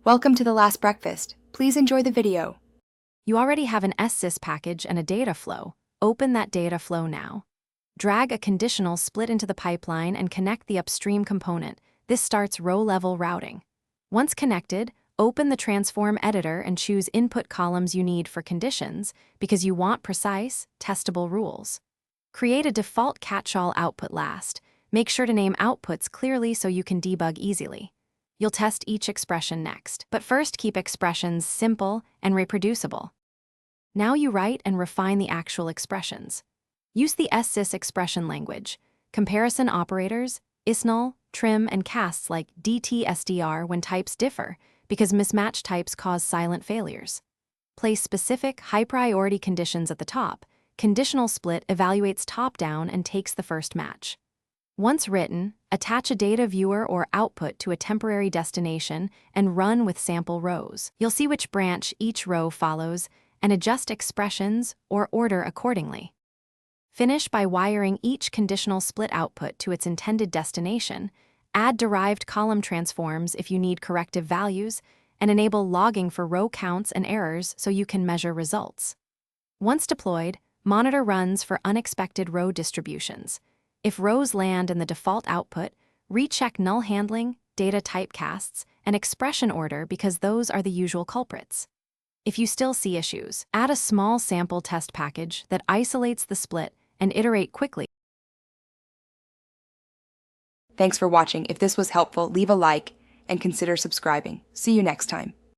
Welcome to the last breakfast. Please enjoy the video. You already have an Ssis package and a data flow. Open that data flow now. Drag a conditional split into the pipeline and connect the upstream component. This starts row-level routing. Once connected, open the transform editor and choose input columns you need for conditions because you want precise, testable rules. Create a default catch-all output last. Make sure to name outputs clearly so you can debug easily. You'll test each expression next, but first keep expressions simple and reproducible. Now you write and refine the actual expressions. Use the Ssis expression language, comparison operators, isnull, trim, and casts like dt-str when types differ, because mismatched types cause silent failures. Place specific, high-priority conditions at the top. Conditional split evaluates top-down and takes the first match. Once written, attach a data viewer or output to a temporary destination and run with sample rows. You'll see which branch each row follows and adjust expressions or order accordingly. Finish by wiring each conditional split output to its intended destination, add derived column transforms if you need corrective values, and enable logging for row counts and errors so you can measure results. Once deployed, monitor runs for unexpected row distributions. If rows land in the default output, recheck null handling, data typecasts, and expression order because those are the usual culprits. If you still see issues, add a small sample test package that isolates the split and iterate quickly. Thanks for watching. If this was helpful, leave a like and consider subscribing. See you next time.